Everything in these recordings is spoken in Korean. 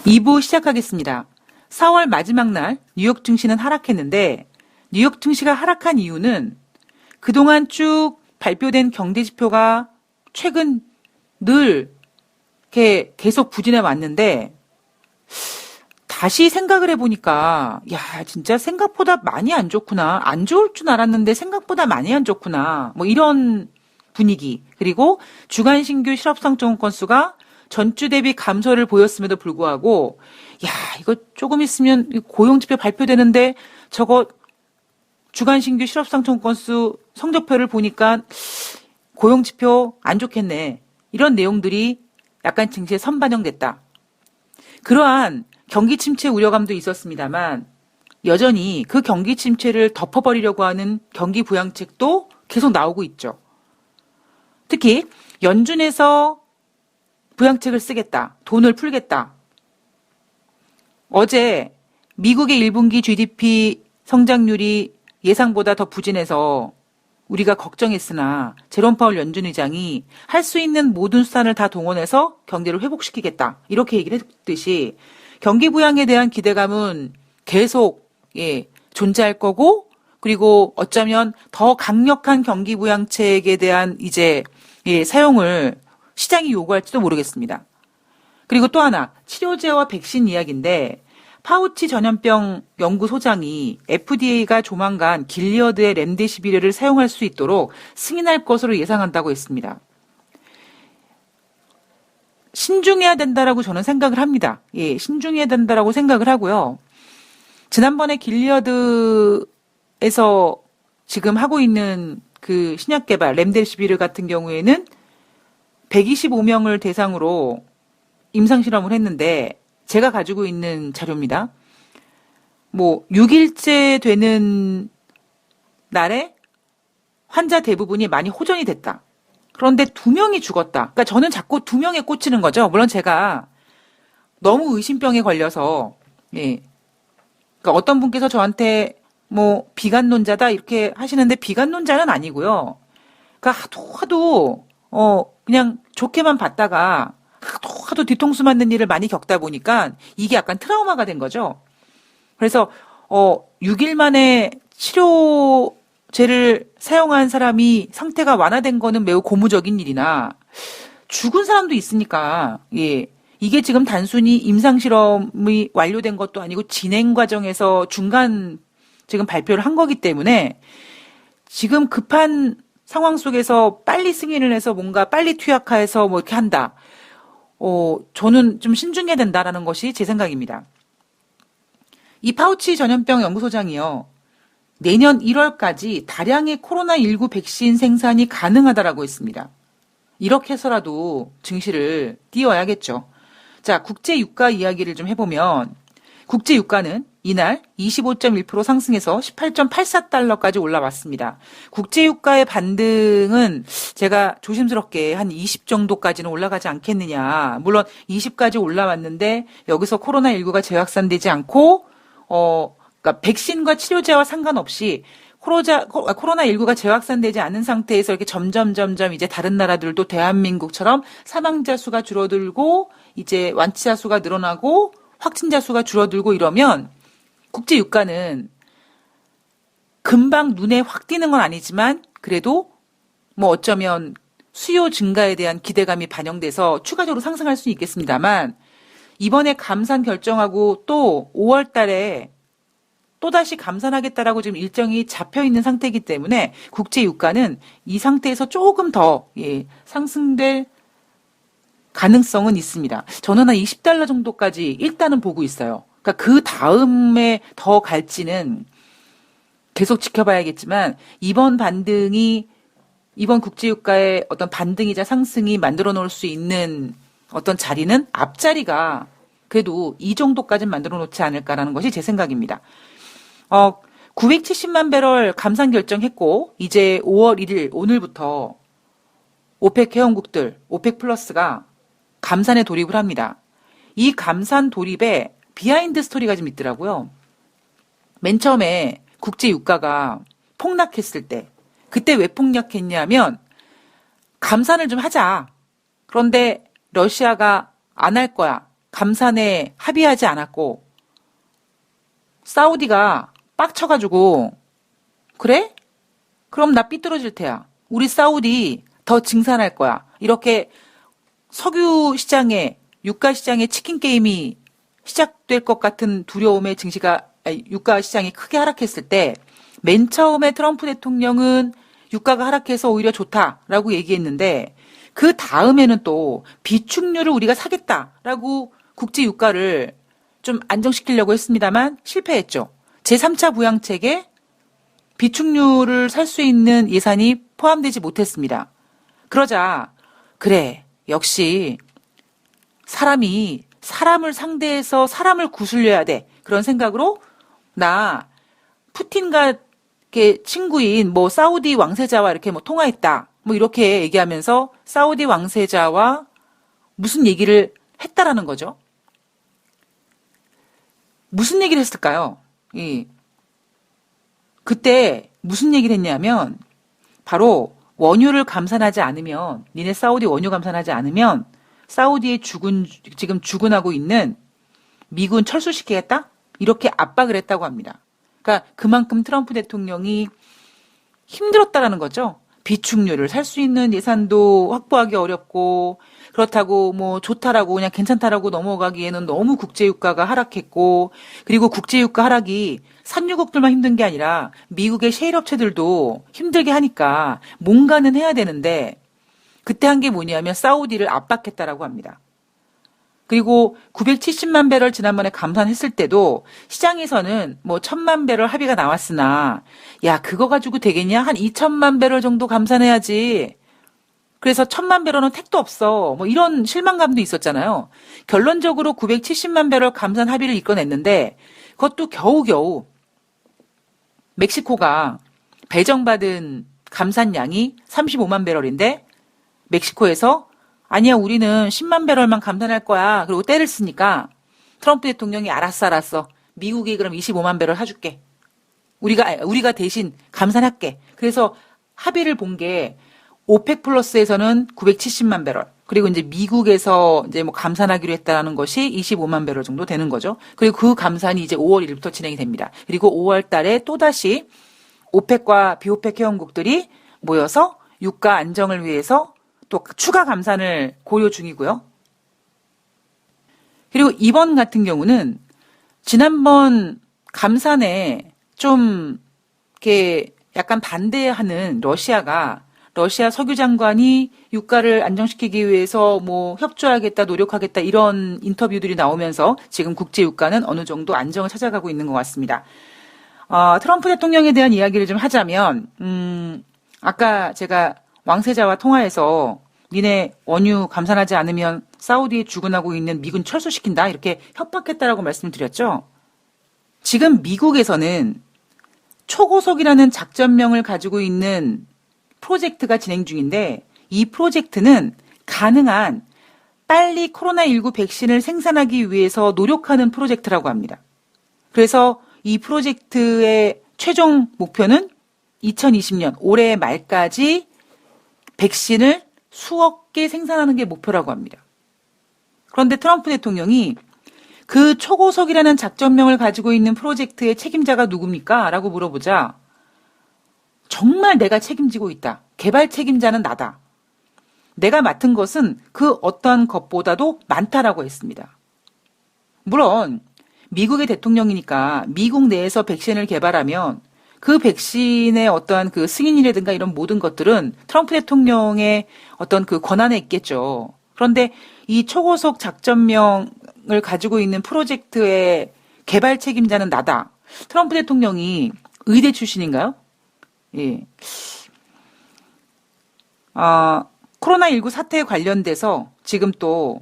2부 시작하겠습니다. 4월 마지막 날 뉴욕 증시는 하락했는데 뉴욕 증시가 하락한 이유는 그동안 쭉 발표된 경제 지표가 최근 늘 이렇게 계속 부진해 왔는데 다시 생각을 해보니까 야 진짜 생각보다 많이 안 좋구나. 안 좋을 줄 알았는데 생각보다 많이 안 좋구나. 뭐 이런 분위기. 그리고 주간 신규 실업상정 건수가 전주 대비 감소를 보였음에도 불구하고 야 이거 조금 있으면 고용지표 발표되는데 저거 주간 신규 실업상정 건수 성적표를 보니까 고용지표 안 좋겠네. 이런 내용들이 약간 증시에 선반영됐다. 그러한 경기 침체 우려감도 있었습니다만 여전히 그 경기 침체를 덮어버리려고 하는 경기 부양책도 계속 나오고 있죠. 특히 연준에서 부양책을 쓰겠다. 돈을 풀겠다. 어제 미국의 1분기 GDP 성장률이 예상보다 더 부진해서 우리가 걱정했으나 제롬 파월 연준 의장이 할 수 있는 모든 수단을 다 동원해서 경제를 회복시키겠다. 이렇게 얘기를 했듯이 경기 부양에 대한 기대감은 계속 존재할 거고 그리고 어쩌면 더 강력한 경기 부양책에 대한 이제 사용을 시장이 요구할지도 모르겠습니다. 그리고 또 하나 치료제와 백신 이야기인데 파우치 전염병 연구소장이 FDA가 조만간 길리어드의 렘데시비르를 사용할 수 있도록 승인할 것으로 예상한다고 했습니다. 신중해야 된다라고 저는 생각을 합니다. 신중해야 된다라고 생각을 하고요. 지난번에 길리어드에서 지금 하고 있는 그 신약 개발 렘데시비르 같은 경우에는 125명을 대상으로 임상 실험을 했는데 제가 가지고 있는 자료입니다. 6일째 되는 날에 환자 대부분이 많이 호전이 됐다. 그런데 2명이 죽었다. 그러니까 저는 자꾸 2명에 꽂히는 거죠. 물론 제가 너무 의심병에 걸려서, 그러니까 어떤 분께서 저한테 비관론자다 이렇게 하시는데 비관론자는 아니고요. 그러니까 하도 그냥 좋게만 봤다가 하도 뒤통수 맞는 일을 많이 겪다 보니까 이게 약간 트라우마가 된 거죠. 그래서 6일 만에 치료제를 사용한 사람이 상태가 완화된 거는 매우 고무적인 일이나 죽은 사람도 있으니까 이게 지금 단순히 임상 실험이 완료된 것도 아니고 진행 과정에서 중간 지금 발표를 한 거기 때문에 지금 급한 상황 속에서 빨리 승인을 해서 뭔가 빨리 투약해서 이렇게 한다. 저는 좀 신중해야 된다라는 것이 제 생각입니다. 이 파우치 전염병 연구소장이요. 내년 1월까지 다량의 코로나19 백신 생산이 가능하다라고 했습니다. 이렇게 해서라도 증시를 띄워야겠죠. 자, 국제 유가 이야기를 좀 해보면 국제 유가는 이날 25.1% 상승해서 18.84달러까지 올라왔습니다. 국제 유가의 반등은 제가 조심스럽게 한 20 정도까지는 올라가지 않겠느냐. 물론 20까지 올라왔는데 여기서 코로나19가 재확산되지 않고 그러니까 백신과 치료제와 상관없이 코로나19가 재확산되지 않은 상태에서 이렇게 점점 이제 다른 나라들도 대한민국처럼 사망자 수가 줄어들고 이제 완치자 수가 늘어나고 확진자 수가 줄어들고 이러면 국제 유가는 금방 눈에 확 띄는 건 아니지만 그래도 어쩌면 수요 증가에 대한 기대감이 반영돼서 추가적으로 상승할 수는 있겠습니다만 이번에 감산 결정하고 또 5월 달에 또다시 감산하겠다라고 지금 일정이 잡혀 있는 상태이기 때문에 국제 유가는 이 상태에서 조금 더 상승될 가능성은 있습니다. 저는 한 20달러 정도까지 일단은 보고 있어요. 그러니까 그 다음에 더 갈지는 계속 지켜봐야겠지만 이번 국제유가의 어떤 반등이자 상승이 만들어 놓을 수 있는 어떤 자리는 앞자리가 그래도 이 정도까지는 만들어 놓지 않을까라는 것이 제 생각입니다. 970만 배럴 감산 결정했고 이제 5월 1일 오늘부터 오펙 회원국들, 오펙 플러스가 감산에 돌입을 합니다. 이 감산 돌입에 비하인드 스토리가 좀 있더라고요. 맨 처음에 국제 유가가 폭락했을 때 그때 왜 폭락했냐면 감산을 좀 하자. 그런데 러시아가 안 할 거야. 감산에 합의하지 않았고 사우디가 빡쳐가지고 그래? 그럼 나 삐뚤어질 테야. 우리 사우디 더 증산할 거야. 이렇게 석유 시장에 유가 시장에 치킨 게임이 시작될 것 같은 두려움에 유가 시장이 크게 하락했을 때 맨 처음에 트럼프 대통령은 유가가 하락해서 오히려 좋다라고 얘기했는데 그 다음에는 또 비축유를 우리가 사겠다라고 국제 유가를 좀 안정시키려고 했습니다만 실패했죠. 제3차 부양책에 비축유를 살 수 있는 예산이 포함되지 못했습니다. 그러자 그래 역시 사람이 사람을 상대해서 사람을 구슬려야 돼. 그런 생각으로 나 푸틴과 이렇게 친구인 뭐 사우디 왕세자와 이렇게 뭐 통화했다. 뭐 이렇게 얘기하면서 사우디 왕세자와 무슨 얘기를 했다라는 거죠. 무슨 얘기를 했을까요? 그때 무슨 얘기를 했냐면 바로 원유를 감산하지 않으면 니네 사우디 원유 감산하지 않으면 사우디에 지금 죽은하고 있는 미군 철수시키겠다? 이렇게 압박을 했다고 합니다. 그러니까 그만큼 트럼프 대통령이 힘들었다라는 거죠. 비축유를 살 수 있는 예산도 확보하기 어렵고 그렇다고 뭐 좋다라고 그냥 괜찮다라고 넘어가기에는 너무 국제유가가 하락했고 그리고 국제유가 하락이 산유국들만 힘든 게 아니라 미국의 셰일 업체들도 힘들게 하니까 뭔가는 해야 되는데 그때 한 게 뭐냐면 사우디를 압박했다라고 합니다. 그리고 970만 배럴 지난번에 감산했을 때도 시장에서는 뭐 1000만 배럴 합의가 나왔으나 야 그거 가지고 되겠냐? 한 2000만 배럴 정도 감산해야지. 그래서 1000만 배럴은 택도 없어. 뭐 이런 실망감도 있었잖아요. 결론적으로 970만 배럴 감산 합의를 이끌어냈는데 그것도 겨우겨우 멕시코가 배정받은 감산량이 35만 배럴인데 멕시코에서 아니야 우리는 10만 배럴만 감산할 거야. 그리고 때를 쓰니까 트럼프 대통령이 알았어. 미국이 그럼 25만 배럴 사줄게. 우리가 대신 감산할게. 그래서 합의를 본 게 오펙 플러스에서는 970만 배럴 그리고 이제 미국에서 이제 뭐 감산하기로 했다는 것이 25만 배럴 정도 되는 거죠. 그리고 그 감산이 이제 5월 1일부터 진행이 됩니다. 그리고 5월 달에 또다시 오펙과 비오펙 회원국들이 모여서 유가 안정을 위해서 또 추가 감산을 고려 중이고요. 그리고 이번 같은 경우는 지난번 감산에 좀 이렇게 약간 반대하는 러시아 석유 장관이 유가를 안정시키기 위해서 뭐 협조하겠다, 노력하겠다 이런 인터뷰들이 나오면서 지금 국제 유가는 어느 정도 안정을 찾아가고 있는 것 같습니다. 트럼프 대통령에 대한 이야기를 좀 하자면 아까 제가 왕세자와 통화해서 니네 원유 감산하지 않으면 사우디에 주둔하고 있는 미군 철수시킨다 이렇게 협박했다라고 말씀드렸죠. 지금 미국에서는 초고속이라는 작전명을 가지고 있는 프로젝트가 진행 중인데 이 프로젝트는 가능한 빨리 코로나19 백신을 생산하기 위해서 노력하는 프로젝트라고 합니다. 그래서 이 프로젝트의 최종 목표는 2020년 올해 말까지 백신을 수억 개 생산하는 게 목표라고 합니다. 그런데 트럼프 대통령이 그 초고속이라는 작전명을 가지고 있는 프로젝트의 책임자가 누굽니까? 라고 물어보자 정말 내가 책임지고 있다. 개발 책임자는 나다. 내가 맡은 것은 그 어떠한 것보다도 많다라고 했습니다. 물론 미국의 대통령이니까 미국 내에서 백신을 개발하면 그 백신의 어떠한 그 승인이라든가 이런 모든 것들은 트럼프 대통령의 어떤 그 권한에 있겠죠. 그런데 이 초고속 작전명을 가지고 있는 프로젝트의 개발 책임자는 나다. 트럼프 대통령이 의대 출신인가요? 예. 코로나19 사태에 관련돼서 지금 또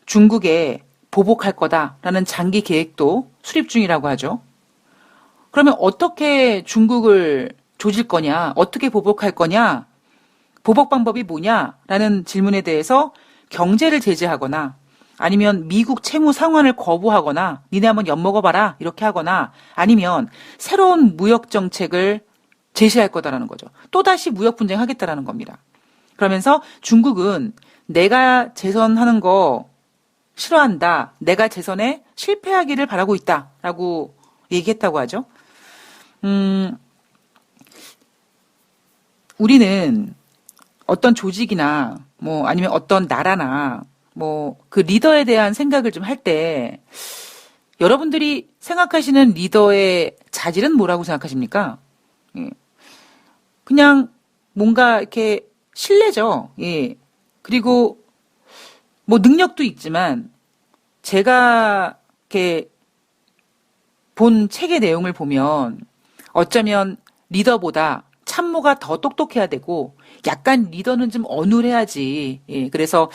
중국에 보복할 거다라는 장기 계획도 수립 중이라고 하죠. 그러면 어떻게 중국을 조질 거냐? 어떻게 보복할 거냐? 보복 방법이 뭐냐라는 질문에 대해서 경제를 제재하거나 아니면 미국 채무 상환을 거부하거나 니네 한번 엿먹어봐라 이렇게 하거나 아니면 새로운 무역 정책을 제시할 거다라는 거죠. 또다시 무역 분쟁하겠다라는 겁니다. 그러면서 중국은 내가 재선하는 거 싫어한다. 내가 재선에 실패하기를 바라고 있다라고 얘기했다고 하죠. 우리는 어떤 조직이나 뭐 아니면 어떤 나라나 뭐 그 리더에 대한 생각을 좀 할 때 여러분들이 생각하시는 리더의 자질은 뭐라고 생각하십니까? 예. 그냥 뭔가 이렇게 신뢰죠. 예. 그리고 뭐 능력도 있지만 제가 이렇게 본 책의 내용을 보면 어쩌면 리더보다 참모가 더 똑똑해야 되고 약간 리더는 좀 어눌해야지. 예. 그래서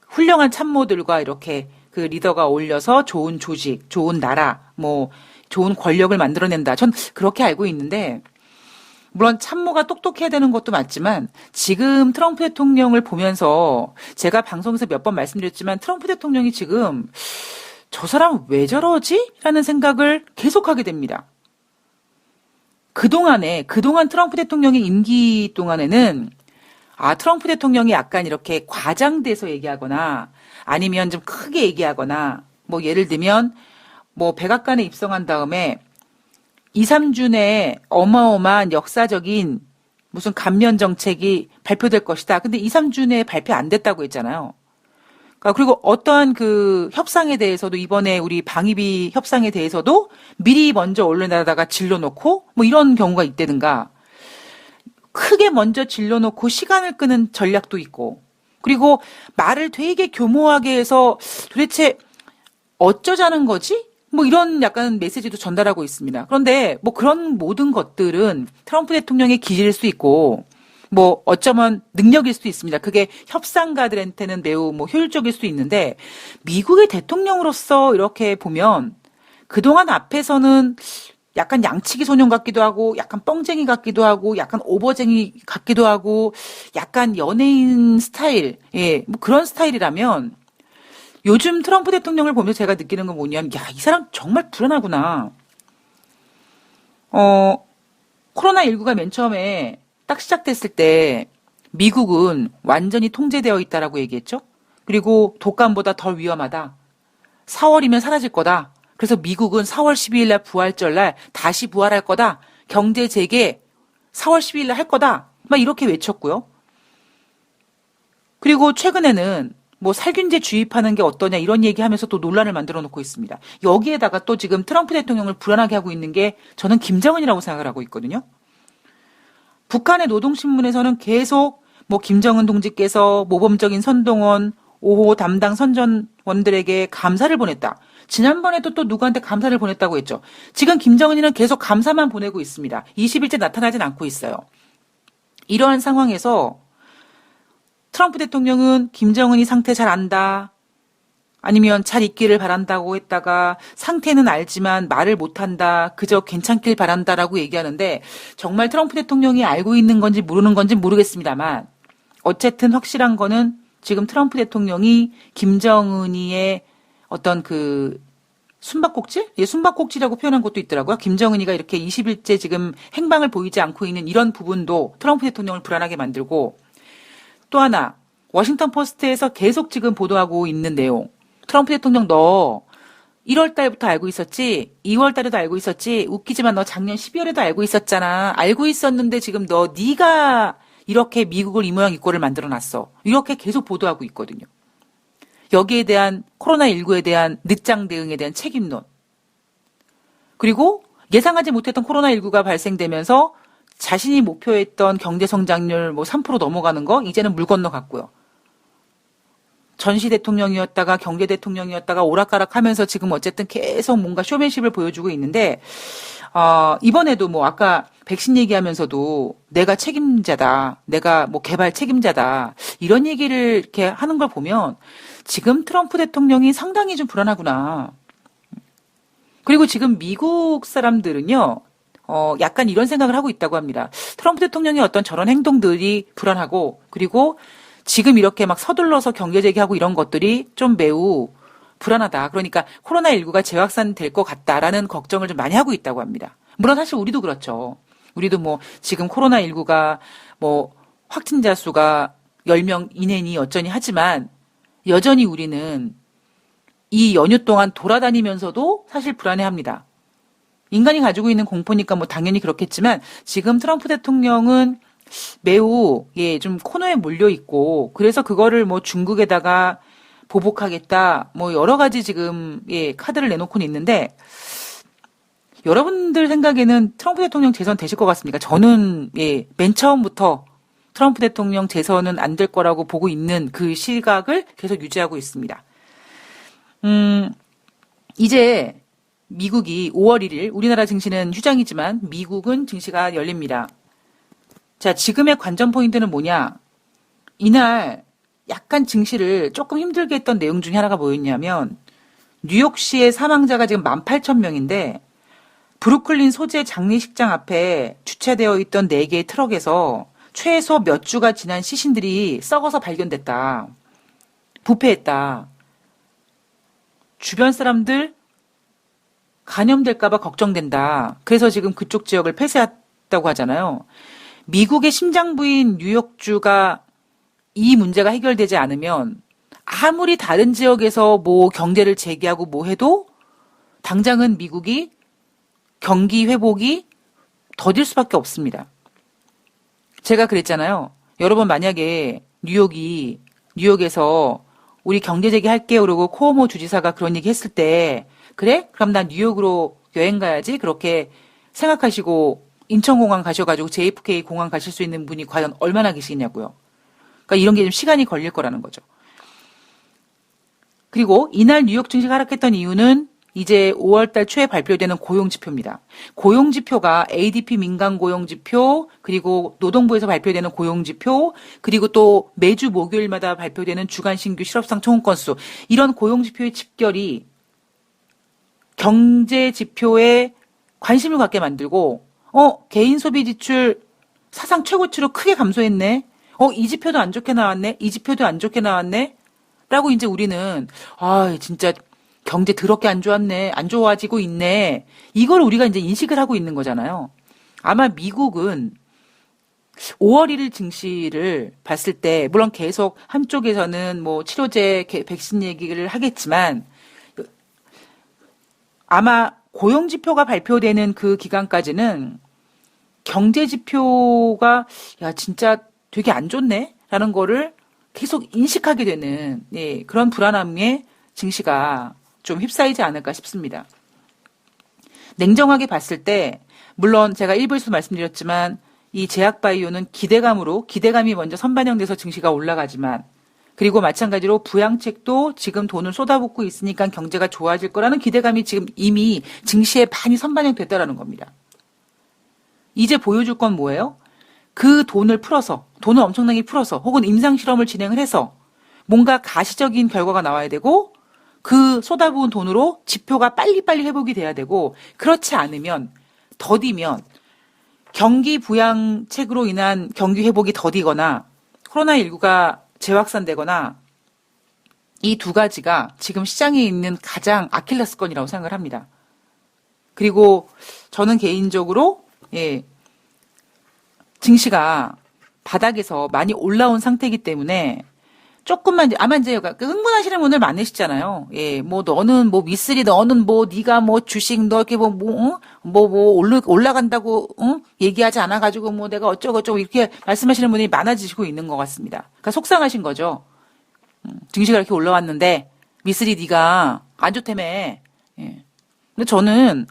훌륭한 참모들과 이렇게 그 리더가 어울려서 좋은 조직, 좋은 나라, 뭐 좋은 권력을 만들어낸다. 전 그렇게 알고 있는데 물론 참모가 똑똑해야 되는 것도 맞지만 지금 트럼프 대통령을 보면서 제가 방송에서 몇 번 말씀드렸지만 트럼프 대통령이 지금 저 사람 왜 저러지? 라는 생각을 계속하게 됩니다. 그동안 트럼프 대통령의 임기 동안에는 트럼프 대통령이 약간 이렇게 과장돼서 얘기하거나 아니면 좀 크게 얘기하거나 뭐 예를 들면 뭐 백악관에 입성한 다음에 2, 3주 내에 어마어마한 역사적인 무슨 감면 정책이 발표될 것이다. 근데 2, 3주 내에 발표 안 됐다고 했잖아요. 그리고 어떠한 그 협상에 대해서도 이번에 우리 방위비 협상에 대해서도 미리 먼저 언론에다가 질러놓고 뭐 이런 경우가 있다든가 크게 먼저 질러놓고 시간을 끄는 전략도 있고 그리고 말을 되게 교모하게 해서 도대체 어쩌자는 거지? 뭐 이런 약간 메시지도 전달하고 있습니다. 그런데 뭐 그런 모든 것들은 트럼프 대통령의 기질일 수 있고 뭐 어쩌면 능력일 수도 있습니다. 그게 협상가들한테는 매우 뭐 효율적일 수도 있는데 미국의 대통령으로서 이렇게 보면 그동안 앞에서는 약간 양치기 소년 같기도 하고 약간 뻥쟁이 같기도 하고 약간 오버쟁이 같기도 하고 약간 연예인 스타일 뭐 그런 스타일이라면 요즘 트럼프 대통령을 보면서 제가 느끼는 건 뭐냐면 야, 이 사람 정말 불안하구나. 코로나19가 맨 처음에 딱 시작됐을 때 미국은 완전히 통제되어 있다라고 얘기했죠. 그리고 독감보다 덜 위험하다. 4월이면 사라질 거다. 그래서 미국은 4월 12일 날 부활절 날 다시 부활할 거다. 경제 재개 4월 12일 날 할 거다. 막 이렇게 외쳤고요. 그리고 최근에는 뭐 살균제 주입하는 게 어떠냐 이런 얘기하면서 또 논란을 만들어 놓고 있습니다. 여기에다가 또 지금 트럼프 대통령을 불안하게 하고 있는 게 저는 김정은이라고 생각을 하고 있거든요. 북한의 노동신문에서는 계속 뭐 김정은 동지께서 모범적인 선동원 5호 담당 선전원들에게 감사를 보냈다. 지난번에도 또 누구한테 감사를 보냈다고 했죠. 지금 김정은이는 계속 감사만 보내고 있습니다. 20일째 나타나진 않고 있어요. 이러한 상황에서 트럼프 대통령은 김정은이 상태 잘 안다. 아니면 잘 있기를 바란다고 했다가 상태는 알지만 말을 못한다. 그저 괜찮길 바란다라고 얘기하는데 정말 트럼프 대통령이 알고 있는 건지 모르는 건지 모르겠습니다만 어쨌든 확실한 거는 지금 트럼프 대통령이 김정은이의 어떤 그 숨바꼭질? 예, 숨바꼭질이라고 표현한 것도 있더라고요. 김정은이가 이렇게 20일째 지금 행방을 보이지 않고 있는 이런 부분도 트럼프 대통령을 불안하게 만들고 또 하나 워싱턴 포스트에서 계속 지금 보도하고 있는 내용. 트럼프 대통령 너 1월 달부터 알고 있었지? 2월 달에도 알고 있었지? 웃기지만 너 작년 12월에도 알고 있었잖아. 알고 있었는데 지금 네가 이렇게 미국을 이 모양 이 꼴을 만들어놨어. 이렇게 계속 보도하고 있거든요. 여기에 대한 코로나19에 대한 늦장 대응에 대한 책임론. 그리고 예상하지 못했던 코로나19가 발생되면서 자신이 목표했던 경제 성장률 뭐 3% 넘어가는 거 이제는 물 건너갔고요. 전시 대통령이었다가 경제 대통령이었다가 오락가락하면서 지금 어쨌든 계속 뭔가 쇼맨십을 보여주고 있는데 이번에도 뭐 아까 백신 얘기하면서도 내가 책임자다. 내가 뭐 개발 책임자다. 이런 얘기를 이렇게 하는 걸 보면 지금 트럼프 대통령이 상당히 좀 불안하구나. 그리고 지금 미국 사람들은요. 약간 이런 생각을 하고 있다고 합니다. 트럼프 대통령의 어떤 저런 행동들이 불안하고 그리고 지금 이렇게 막 서둘러서 경제 재개하고 이런 것들이 좀 매우 불안하다. 그러니까 코로나19가 재확산될 것 같다라는 걱정을 좀 많이 하고 있다고 합니다. 물론 사실 우리도 그렇죠. 우리도 뭐 지금 코로나19가 뭐 확진자 수가 10명 이내니 어쩌니 하지만 여전히 우리는 이 연휴 동안 돌아다니면서도 사실 불안해합니다. 인간이 가지고 있는 공포니까 뭐 당연히 그렇겠지만 지금 트럼프 대통령은 매우 좀 코너에 몰려 있고 그래서 그거를 뭐 중국에다가 보복하겠다 뭐 여러 가지 지금 카드를 내놓고는 있는데 여러분들 생각에는 트럼프 대통령 재선 되실 것 같습니까? 저는 맨 처음부터 트럼프 대통령 재선은 안 될 거라고 보고 있는 그 시각을 계속 유지하고 있습니다. 이제 미국이 5월 1일 우리나라 증시는 휴장이지만 미국은 증시가 열립니다. 자, 지금의 관전 포인트는 뭐냐? 이날 약간 증시를 조금 힘들게 했던 내용 중에 하나가 뭐였냐면 뉴욕시의 사망자가 지금 18,000명인데 브루클린 소재 장례식장 앞에 주차되어 있던 4개의 트럭에서 최소 몇 주가 지난 시신들이 썩어서 발견됐다. 부패했다. 주변 사람들 감염될까봐 걱정된다. 그래서 지금 그쪽 지역을 폐쇄했다고 하잖아요. 미국의 심장부인 뉴욕주가 이 문제가 해결되지 않으면 아무리 다른 지역에서 뭐 경제를 재개하고 뭐 해도 당장은 미국이 경기 회복이 더딜 수밖에 없습니다. 제가 그랬잖아요. 여러분 만약에 뉴욕에서 우리 경제 재개할게요 그러고 코오모 주지사가 그런 얘기 했을 때 그래? 그럼 난 뉴욕으로 여행 가야지 그렇게 생각하시고 인천공항 가셔가지고 JFK 공항 가실 수 있는 분이 과연 얼마나 계시냐고요. 그러니까 이런 게 좀 시간이 걸릴 거라는 거죠. 그리고 이날 뉴욕 증시가 하락했던 이유는 이제 5월달 초에 발표되는 고용지표입니다. 고용지표가 ADP 민간 고용지표, 그리고 노동부에서 발표되는 고용지표, 그리고 또 매주 목요일마다 발표되는 주간 신규 실업상 청원 건수, 이런 고용지표의 집결이 경제지표에 관심을 갖게 만들고, 개인 소비 지출 사상 최고치로 크게 감소했네. 이 지표도 안 좋게 나왔네. 이 지표도 안 좋게 나왔네. 라고 이제 우리는, 진짜 경제 더럽게 안 좋았네. 안 좋아지고 있네. 이걸 우리가 이제 인식을 하고 있는 거잖아요. 아마 미국은 5월 1일 증시를 봤을 때, 물론 계속 한쪽에서는 뭐 치료제, 백신 얘기를 하겠지만, 아마 고용지표가 발표되는 그 기간까지는 경제지표가, 야, 진짜 되게 안 좋네? 라는 거를 계속 인식하게 되는, 그런 불안함에 증시가 좀 휩싸이지 않을까 싶습니다. 냉정하게 봤을 때, 물론 제가 1부에서 말씀드렸지만, 이 제약바이오는 기대감이 먼저 선반영돼서 증시가 올라가지만, 그리고 마찬가지로 부양책도 지금 돈을 쏟아붓고 있으니까 경제가 좋아질 거라는 기대감이 지금 이미 증시에 많이 선반영됐다라는 겁니다. 이제 보여줄 건 뭐예요? 그 돈을 엄청나게 풀어서, 혹은 임상실험을 진행을 해서 뭔가 가시적인 결과가 나와야 되고, 그 쏟아부은 돈으로 지표가 빨리빨리 회복이 돼야 되고, 그렇지 않으면, 더디면, 경기 부양책으로 인한 경기 회복이 더디거나, 코로나19가 재확산되거나, 이 두 가지가 지금 시장에 있는 가장 아킬레스건이라고 생각을 합니다. 그리고 저는 개인적으로, 증시가 바닥에서 많이 올라온 상태이기 때문에 조금만 아마 이제 흥분하시는 분들 많으시잖아요. 뭐 너는 뭐 미쓰리 너는 뭐 네가 뭐 주식 너 이렇게 올라간다고 얘기하지 않아 가지고 뭐 내가 어쩌고 이렇게 말씀하시는 분이 많아지시고 있는 것 같습니다. 그러니까 속상하신 거죠. 증시가 이렇게 올라왔는데 미쓰리 네가 안 좋다며. 근데 저는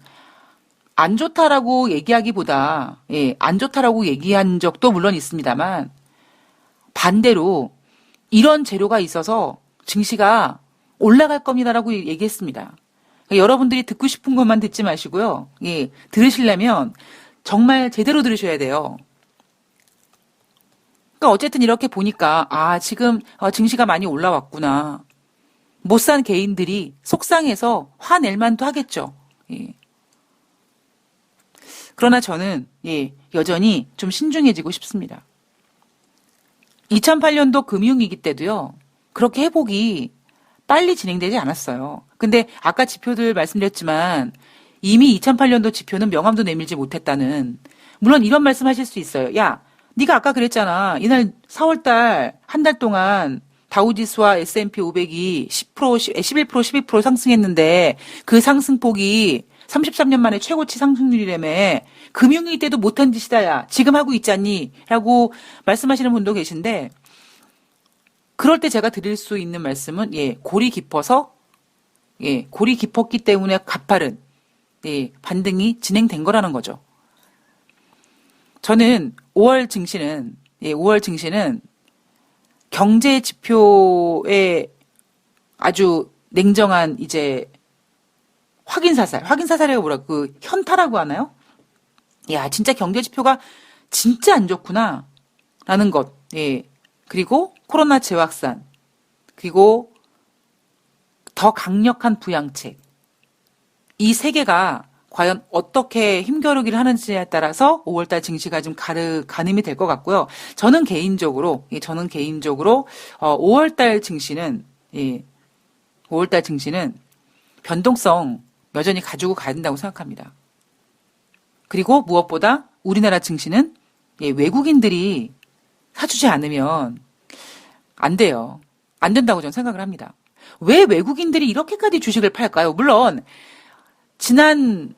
안 좋다라고 얘기하기보다 안 좋다라고 얘기한 적도 물론 있습니다만 반대로 이런 재료가 있어서 증시가 올라갈 겁니다라고 얘기했습니다. 그러니까 여러분들이 듣고 싶은 것만 듣지 마시고요. 들으시려면 정말 제대로 들으셔야 돼요. 그러니까 어쨌든 이렇게 보니까 지금 증시가 많이 올라왔구나. 못 산 개인들이 속상해서 화낼 만도 하겠죠. 그러나 저는 여전히 좀 신중해지고 싶습니다. 2008년도 금융위기 때도요. 그렇게 회복이 빨리 진행되지 않았어요. 근데 아까 지표들 말씀드렸지만 이미 2008년도 지표는 명암도 내밀지 못했다는, 물론 이런 말씀 하실 수 있어요. 야, 네가 아까 그랬잖아. 이날 4월달 한 달 동안 다우지수와 S&P 500이 10%, 11%, 12% 상승했는데 그 상승폭이 33년 만에 최고치 상승률이라며 금융위기 때도 못한 짓이다 야 지금 하고 있잖니 라고 말씀하시는 분도 계신데 그럴 때 제가 드릴 수 있는 말씀은 골이 깊어서 골이 깊었기 때문에 가파른 반등이 진행된 거라는 거죠. 저는 5월 증시는 경제 지표에 아주 냉정한 이제 확인사살이라고 현타라고 하나요? 야, 진짜 경제 지표가 진짜 안 좋구나. 라는 것. 그리고 코로나 재확산. 그리고 더 강력한 부양책. 이 세 개가 과연 어떻게 힘겨루기를 하는지에 따라서 5월달 증시가 좀 가늠이 될 것 같고요. 저는 개인적으로 5월달 증시는 5월달 증시는 변동성 여전히 가지고 가야 된다고 생각합니다. 그리고 무엇보다 우리나라 증시는 외국인들이 사주지 않으면 안 돼요. 안 된다고 저는 생각을 합니다. 왜 외국인들이 이렇게까지 주식을 팔까요? 물론 지난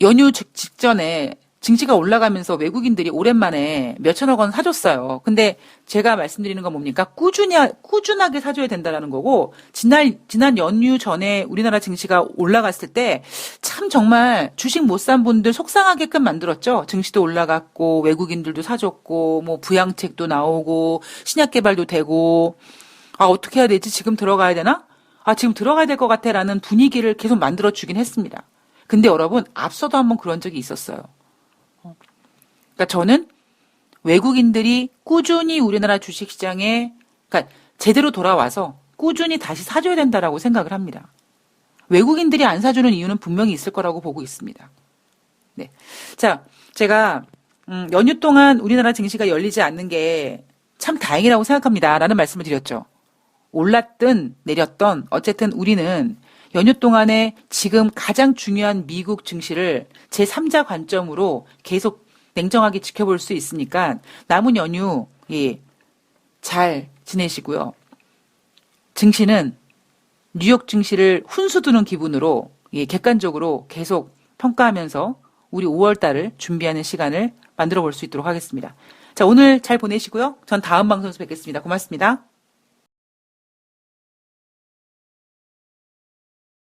연휴 직전에 증시가 올라가면서 외국인들이 오랜만에 몇천억 원 사줬어요. 근데 제가 말씀드리는 건 뭡니까? 꾸준하게 사줘야 된다라는 거고, 지난 연휴 전에 우리나라 증시가 올라갔을 때 참 정말 주식 못 산 분들 속상하게끔 만들었죠. 증시도 올라갔고, 외국인들도 사줬고, 뭐 부양책도 나오고, 신약 개발도 되고, 어떻게 해야 되지? 지금 들어가야 되나? 지금 들어가야 될 것 같아. 라는 분위기를 계속 만들어주긴 했습니다. 근데 여러분, 앞서도 한번 그런 적이 있었어요. 그러니까 저는 외국인들이 꾸준히 우리나라 주식시장에, 그러니까 제대로 돌아와서 꾸준히 다시 사줘야 된다라고 생각을 합니다. 외국인들이 안 사주는 이유는 분명히 있을 거라고 보고 있습니다. 네. 자, 제가, 연휴 동안 우리나라 증시가 열리지 않는 게 참 다행이라고 생각합니다. 라는 말씀을 드렸죠. 올랐든 내렸던 어쨌든 우리는 연휴 동안에 지금 가장 중요한 미국 증시를 제3자 관점으로 계속 냉정하게 지켜볼 수 있으니까 남은 연휴 잘 지내시고요. 증시는 뉴욕 증시를 훈수 두는 기분으로 객관적으로 계속 평가하면서 우리 5월 달을 준비하는 시간을 만들어 볼 수 있도록 하겠습니다. 자, 오늘 잘 보내시고요. 전 다음 방송에서 뵙겠습니다. 고맙습니다.